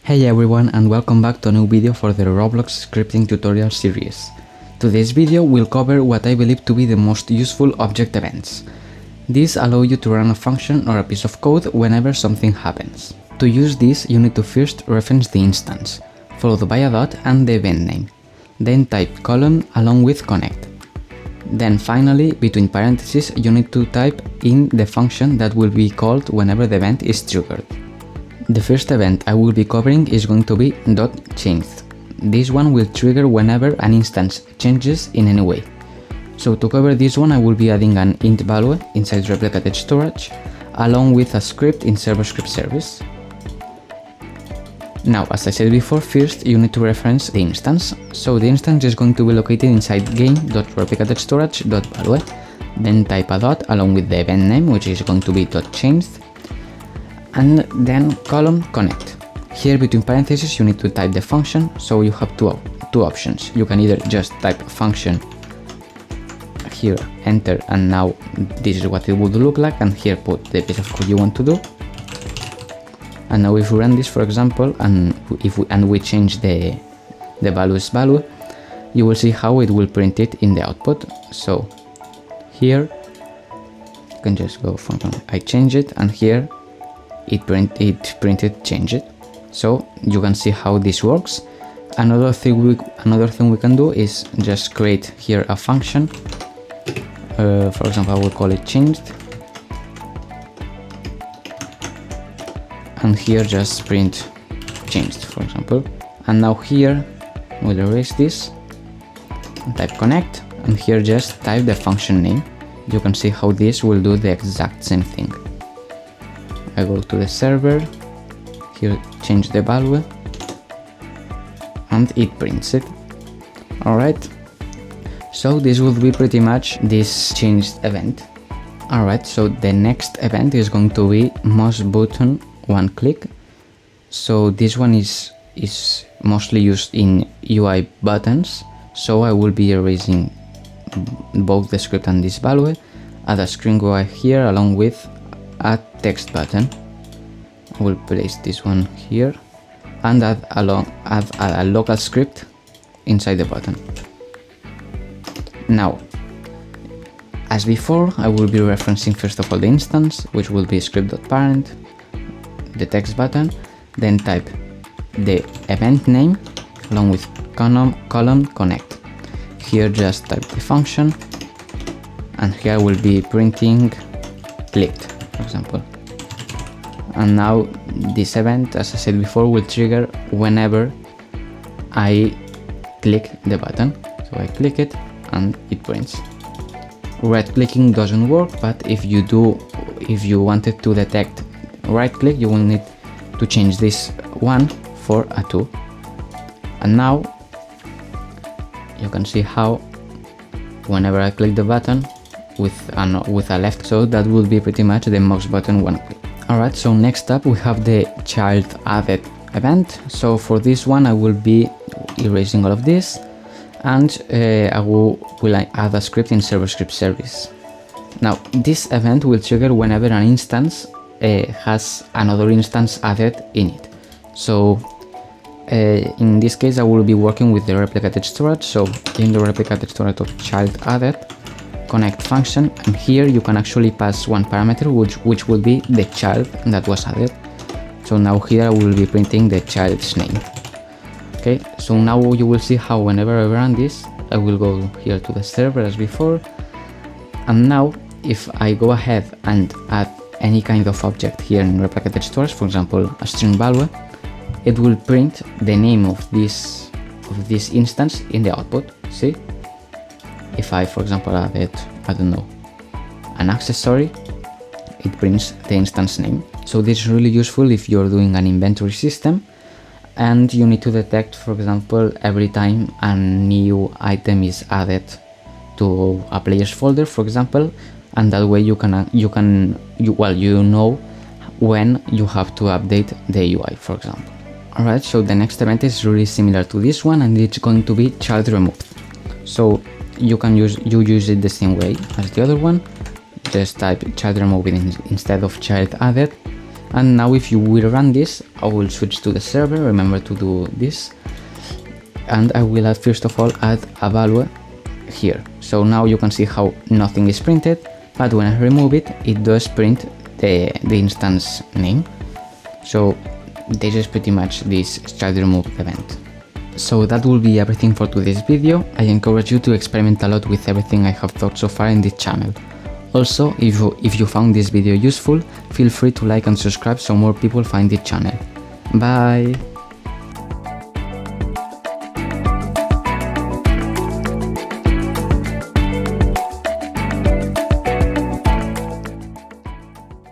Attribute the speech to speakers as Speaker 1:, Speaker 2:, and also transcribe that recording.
Speaker 1: Hey everyone, and welcome back to a new video for the Roblox scripting tutorial series. Today's video will cover what I believe to be the most useful object events. These allow you to run a function or a piece of code whenever something happens. To use this, you need to first reference the instance, followed by a dot and the event name. Then type colon along with connect. Then finally, between parentheses, you need to type in the function that will be called whenever the event is triggered. The first event I will be covering is going to be .changed. This one will trigger whenever an instance changes in any way. So to cover this one, I will be adding an int value inside replicated storage, along with a script in server script service. Now, as I said before, first you need to reference the instance. So the instance is going to be located inside game.replicatedStorage.value. Then type a dot along with the event name, which is going to be .changed. And then colon connect. Here between parentheses you need to type the function, so you have two options. You can either just type function here, enter, and now this is what it would look like, and here put the piece of code you want to do. And now if we run this, for example, and we change the value's value, you will see how it will print it in the output. So here you can just go function, I change it, and here it printed change it. So you can see how this works. Another thing we can do is just create here a function. For example, I will call it changed, and here just print changed, for example. And now here we'll erase this and type connect, and here just type the function name. You can see how this will do the exact same thing. I go to the server, here change the value, and it prints it. Alright, so this would be pretty much this changed event. Alright, so the next event is going to be mouse button one click. So this one is mostly used in UI buttons, so I will be erasing both the script and this value, add a screen UI here along with a text button. I will place this one here and add a local script inside the button. Now, as before, I will be referencing first of all the instance, which will be script.parent, the text button, then type the event name along with colon connect. Here just type the function, and here I will be printing clicked, for example. And now this event, as I said before, will trigger whenever I click the button. So I click it and it prints. Right clicking doesn't work, but if you wanted to detect right click, you will need to change this 1 for a 2. And now you can see how whenever I click the button with a left, so that would be pretty much the mouse button one click. Alright, so next up we have the ChildAdded event. So for this one I will be erasing all of this, and I will add a script in server script service. Now this event will trigger whenever an instance has another instance added in it. So in this case I will be working with the replicated storage. So in the replicated storage of ChildAdded, connect function, and here you can actually pass one parameter which will be the child that was added. So now here I will be printing the child's name. Okay, so now you will see how whenever I run this, I will go here to the server as before, and now if I go ahead and add any kind of object here in replicated storage, for example a string value, it will print the name of this instance in the output. See? If I, for example, added, I don't know, an accessory, it prints the instance name. So this is really useful if you're doing an inventory system and you need to detect, for example, every time a new item is added to a player's folder, for example, and that way you know when you have to update the UI, for example. Alright, so the next event is really similar to this one, and it's going to be ChildRemoved. So you use it the same way as the other one. Just type ChildRemoved instead of ChildAdded, And now if you will run this, I will switch to the server, remember to do this, and I will add, first of all, add a value here. So now you can see how nothing is printed, but when I remove it, it does print the instance name. So this is pretty much this ChildRemoved event. So that will be everything for today's video. I encourage you to experiment a lot with everything I have thought so far in this channel. Also, if you found this video useful, feel free to like and subscribe so more people find this channel. Bye!